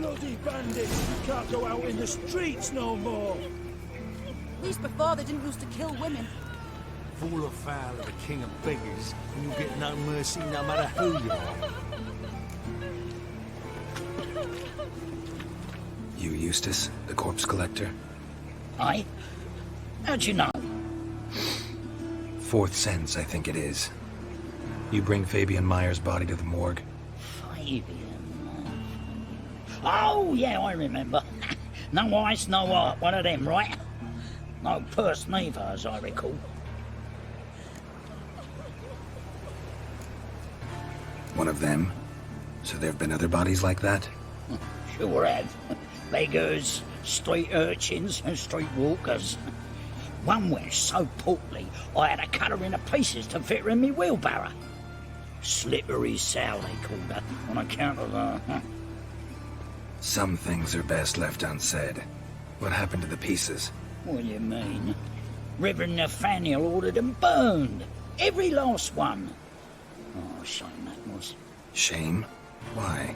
Bloody bandits! Can't go out in the streets no more! At least before they didn't used to kill women. Fall afoul of the king of beggars, and you'll get no mercy no matter who you are. You Eustace, the corpse collector? Aye? How'd you know? Fourth sense, I think it is. You bring Fabian Meyer's body to the morgue? Fabian... Oh, yeah, I remember. No eyes, no heart, one of them, right? No purse neither, as I recall. One of them? So there have been other bodies like that? Sure have. Beggars, street urchins, and street walkers. One went so portly, I had to cut her into pieces to fit her in me wheelbarrow. Slippery Sal, they called her, on account of her. Some things are best left unsaid. What happened to the pieces? What do you mean? Reverend Nathaniel ordered them burned. Every last one. Oh, shame that was. Shame? Why?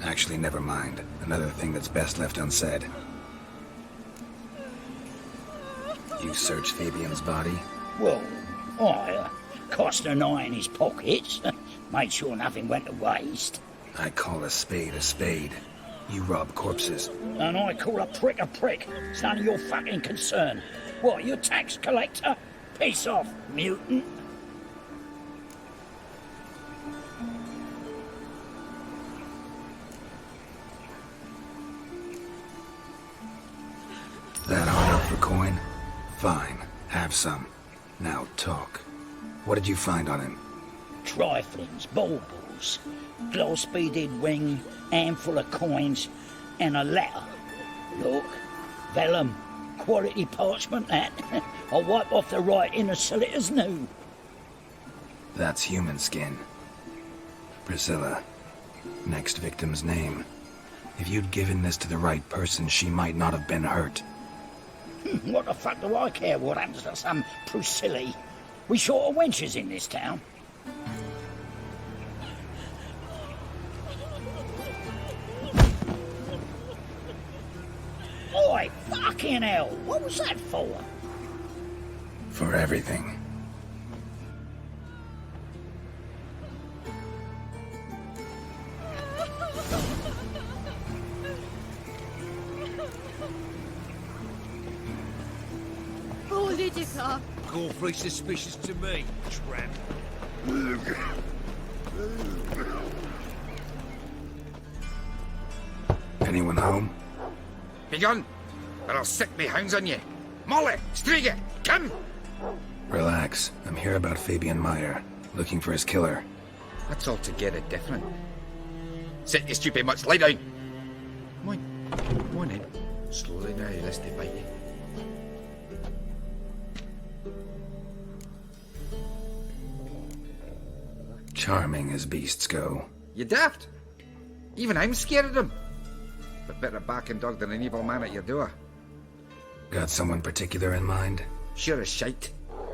Actually, never mind. Another thing that's best left unsaid. You searched Fabian's body? Well, I cast an eye in his pockets. Made sure nothing went to waste. I call a spade a spade. You rob corpses. And I call a prick a prick. It's none of your fucking concern. What, you tax collector? Piss off, mutant. That hard up for coin? Fine, have some. Now talk. What did you find on him? Triflings, baubles, gloss-beaded ring, handful of coins, and a letter. Look, vellum, quality parchment that. I'll wipe off the writing and sell it as new. That's human skin. Priscilla. Next victim's name. If you'd given this to the right person, she might not have been hurt. What the fuck do I care what happens to some Priscilla? We short of wenches in this town. Oi, fucking hell! What was that for? For everything. Awfully suspicious to me, tramp. Anyone home? Begone, or I'll sick me hounds on you. Molly, Striga, come! Relax. I'm here about Fabian Meyer, looking for his killer. That's altogether different. Sit, you stupid much, lie down. Come on in. Slowly now, lest they bite you. Charming as beasts go. You daft? Even I'm scared of them. But better backing dog than an evil man at your door. Got someone particular in mind? Sure as shite.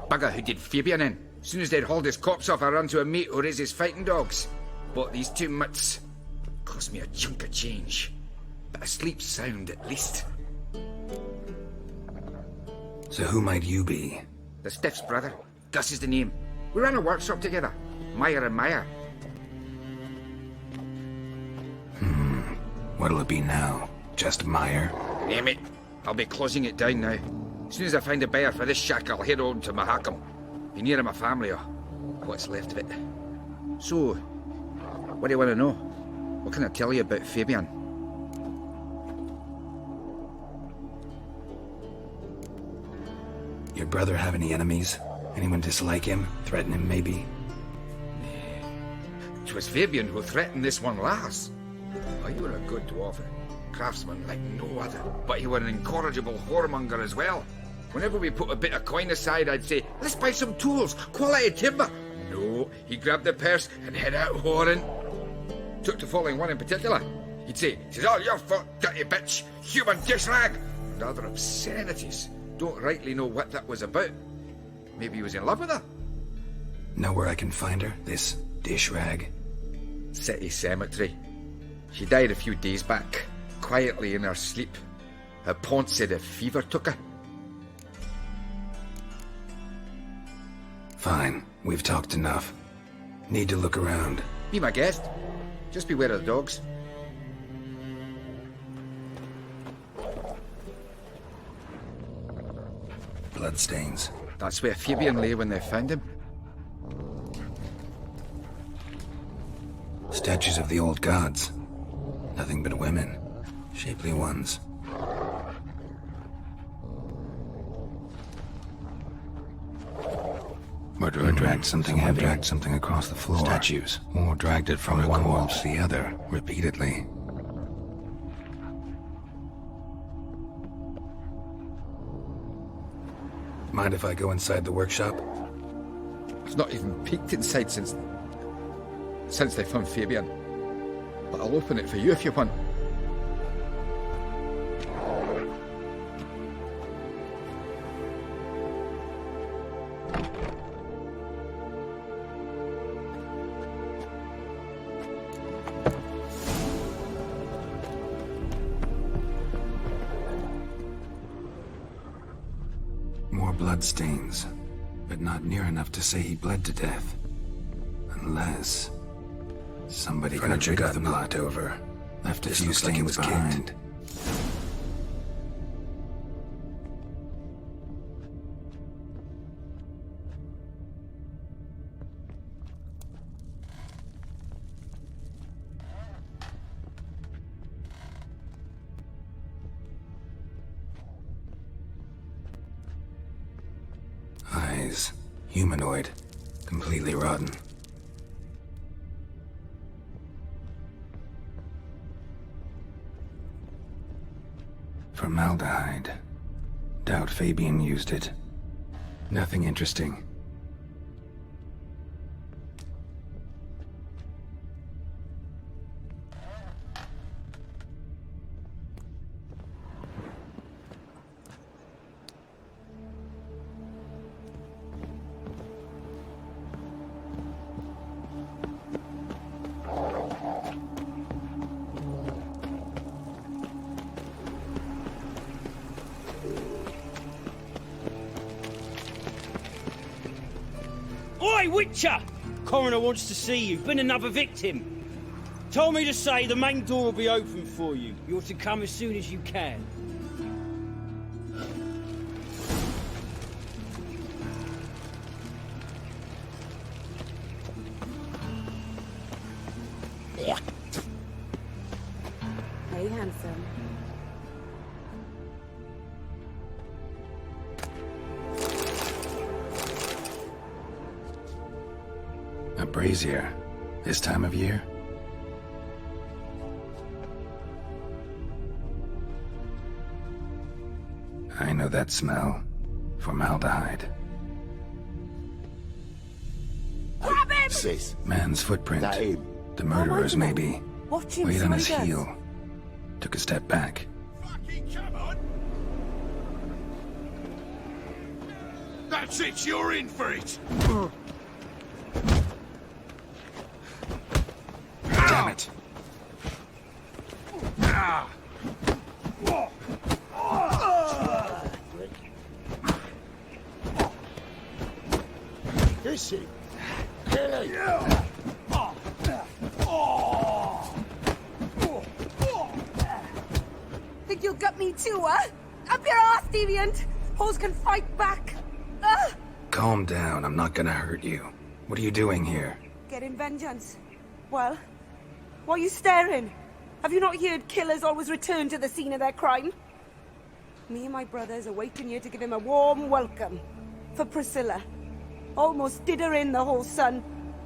Bugger who did Fabian in. Soon as they'd hauled his corpse off, I ran to a mate who raises fighting dogs. Bought these 2 mitts. Cost me a chunk of change. But I sleep sound at least. So who might you be? The Stiff's brother. Gus is the name. We ran a workshop together. Meyer and Meyer. What'll it be now? Just Meyer? Name it. I'll be closing it down now. As soon as I find a buyer for this shack, I'll head on to Mahakam. Be near my family, or what's left of it. So, what do you want to know? What can I tell you about Fabian? Your brother have any enemies? Anyone dislike him? Threaten him, maybe? 'Twas Fabian who threatened this one last. Oh, you were a good dwarf, craftsman like no other. But you were an incorrigible whoremonger as well. Whenever we put a bit of coin aside, I'd say, let's buy some tools, quality timber. No, he grabbed the purse and head out whoring. Took to following one in particular. He'd say, "'Tis all your fault, dirty bitch, human dish rag," and other obscenities. Don't rightly know what that was about. Maybe he was in love with her. Know where I can find her, this dish rag? City Cemetery. She died a few days back. quietly in her sleep. Her pont said a fever took her. Fine, we've talked enough. Need to look around. Be my guest. Just beware of the dogs. Bloodstains. That's where Fabian lay when they found him. Statues of the old gods. Nothing but women. Shapely ones. Murderer dragged something heavy. Dragged something across the floor. Statues. Or dragged it from one wall to the other, repeatedly. Mind if I go inside the workshop? I've not even peeked inside since they found Fabian. But I'll open it for you if you want. More bloodstains, but not near enough to say he bled to death. Unless somebody furniture got knocked over, left a few stains behind. Eyes, humanoid, completely rotten. Formaldehyde. Doubt Fabian used it. Nothing interesting. Oi, Witcher! Coroner wants to see you. Been another victim. Told me to say the main door will be open for you. You're to come as soon as you can. Hey, handsome. A brazier. This time of year? I know that smell. Formaldehyde. Grab him! Sis, Man's footprint. that him? The murderer's, maybe. Watch him, Weight see on what his he does. heel. Took a step back. Fucking come on! That's it, you're in for it! Damn it. This it. Kill it. Think you'll gut me too, huh? Up your ass, deviant! Hoes can fight back! Calm down, I'm not gonna hurt you. What are you doing here? Getting vengeance. Well, why are you staring? Have you not heard killers always return to the scene of their crime? Me and my brothers are waiting here to give him a warm welcome. For Priscilla. Almost did her in, the whole son.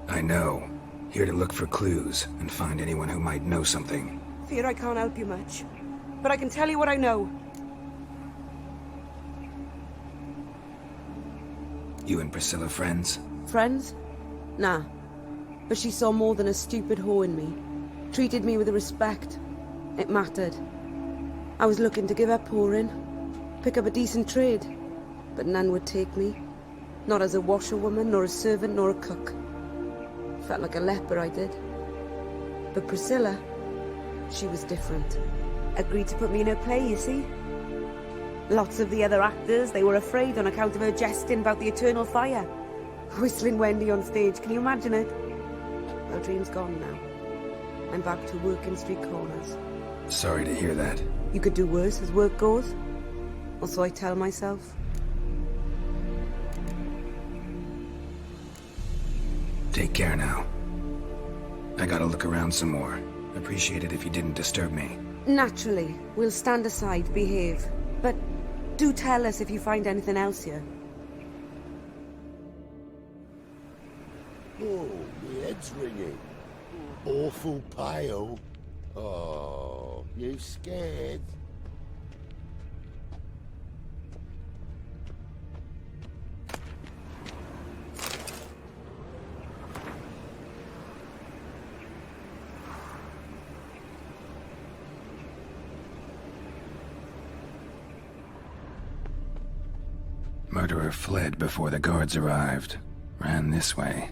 I know. Here to look for clues and find anyone who might know something. Fear I can't help you much. But I can tell you what I know. You and Priscilla friends? Friends? Nah. But she saw more than a stupid whore in me. Treated me with respect. It mattered. I was looking to give up whoring. Pick up a decent trade. But none would take me. Not as a washerwoman, nor a servant, nor a cook. Felt like a leper, I did. But Priscilla, she was different. agreed to put me in her play, you see. Lots of the other actors, they were afraid on account of her jesting about the eternal fire. Whistling Wendy on stage, can you imagine it? Well, dream's gone now. I'm back to working street corners. Sorry to hear that. You could do worse as work goes. Or so I tell myself. Take care now. I gotta look around some more. Appreciate it if you didn't disturb me. Naturally, we'll stand aside, behave. But do tell us if you find anything else here. Oh, my head's ringing. Awful pale. Oh, you scared? Murderer fled before the guards arrived. Ran this way.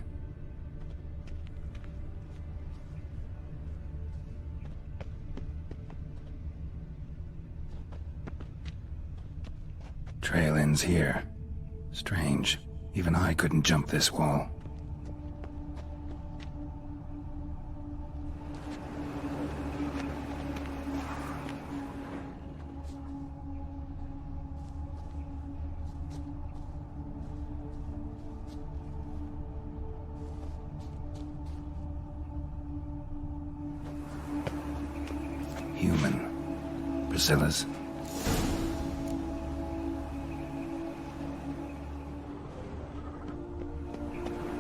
Trail ends here. Strange. Even I couldn't jump this wall. Human. Priscilla's.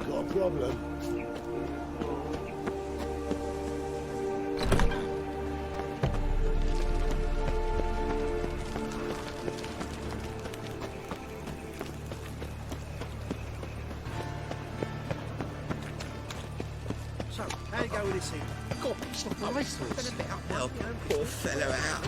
Got a problem? So, how you go with this thing? God, it's not nice. Been a bit up now. Poor fellow out.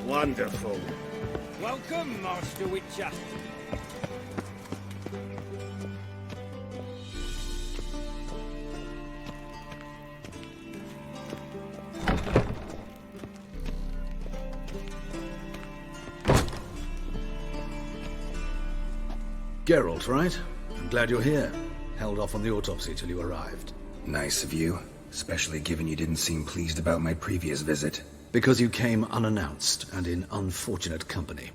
Wonderful. Welcome, Master Witcher. Geralt, right? I'm glad you're here. Held off on the autopsy till you arrived. Nice of you. Especially given you didn't seem pleased about my previous visit. Because you came unannounced and in unfortunate company.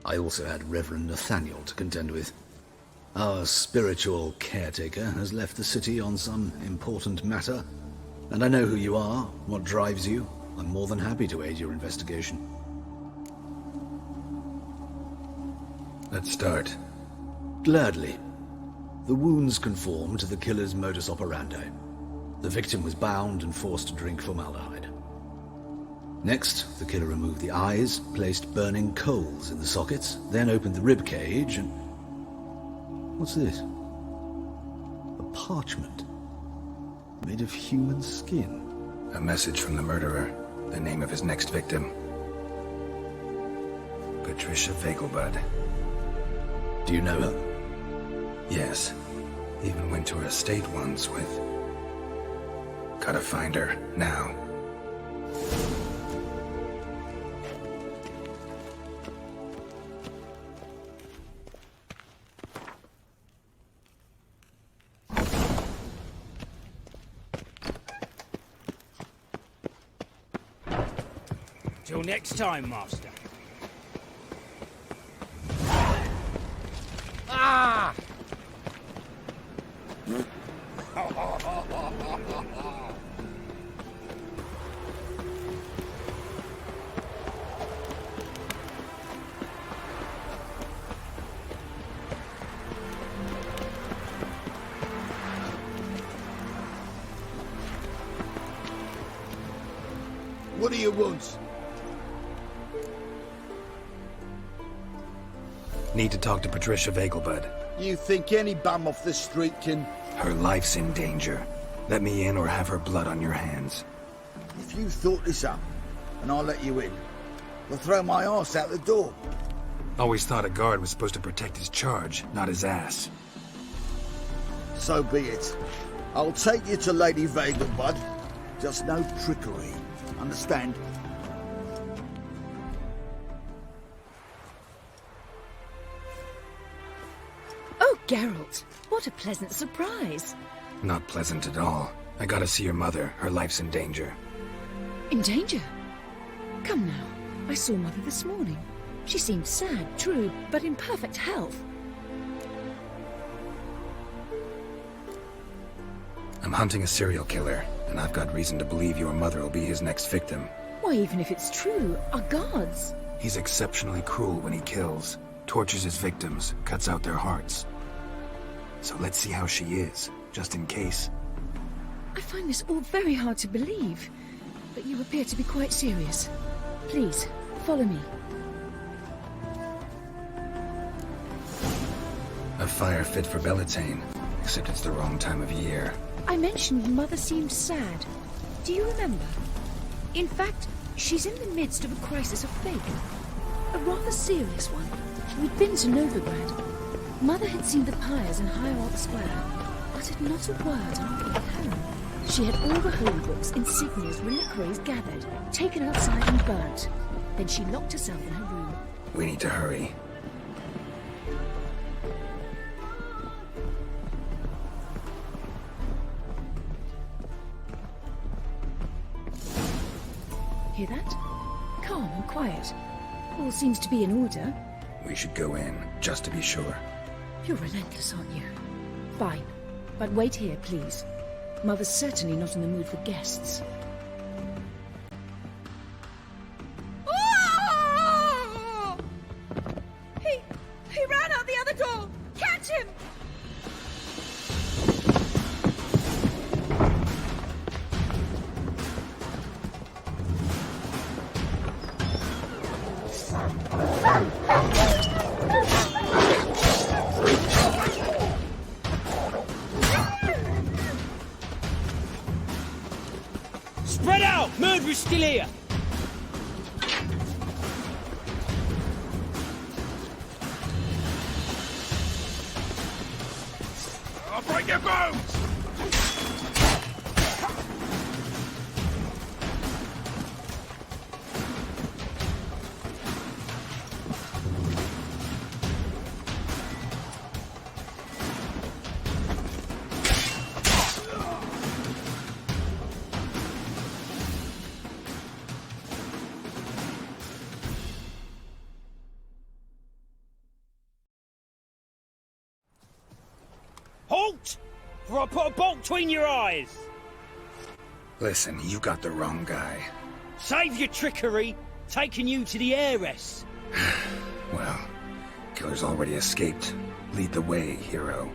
I also had Reverend Nathaniel to contend with. Our spiritual caretaker has left the city on some important matter, and I know who you are, what drives you. I'm more than happy to aid your investigation. Let's start. Gladly. The wounds conform to the killer's modus operandi. The victim was bound and forced to drink formaldehyde. Next, the killer removed the eyes, placed burning coals in the sockets, then opened the rib cage and... What's this? A parchment. Made of human skin. A message from the murderer. The name of his next victim. Patricia Vegelbud. Do you know her? Yes. Even went to her estate once with... Gotta find her, now. Till next time, Master. Ah! What do you want? Need to talk to Patricia Vegelbud. You think any bum off the street can... Her life's in danger. Let me in or have her blood on your hands. If you thought this up, and I'll let you in, I'll throw my arse out the door. Always thought a guard was supposed to protect his charge, not his ass. So be it. I'll take you to Lady Vegelbud. Just no trickery. Understand? Oh, Geralt, what a pleasant surprise. Not pleasant at all. I gotta see your mother. Her life's in danger. In danger? Come now. I saw Mother this morning. She seemed sad, true, but in perfect health. I'm hunting a serial killer, and I've got reason to believe your mother will be his next victim. Why, even if it's true, our guards... He's exceptionally cruel when he kills, tortures his victims, cuts out their hearts. So let's see how she is, just in case. I find this all very hard to believe, but you appear to be quite serious. Please, follow me. A fire fit for Bellatane, except it's the wrong time of year. I mentioned Mother seemed sad. Do you remember? In fact, she's in the midst of a crisis of faith. A rather serious one. We'd been to Novigrad. Mother had seen the pyres in High Oak Square, uttered not a word on the way home. She had all the holy books, insignias, reliquaries gathered, taken outside and burnt. Then she locked herself in her room. We need to hurry. Hear that? Calm and quiet. All seems to be in order. We should go in, just to be sure. You're relentless, aren't you? Fine. But wait here, please. Mother's certainly not in the mood for guests. Oh! He ran out the other door! Catch him! Spread out! Murderer's still here! I'll break your bones! Halt! Or I'll put a bolt between your eyes! Listen, you got the wrong guy. Save your trickery! Taking you to the heiress! Well, killer's already escaped. Lead the way, hero.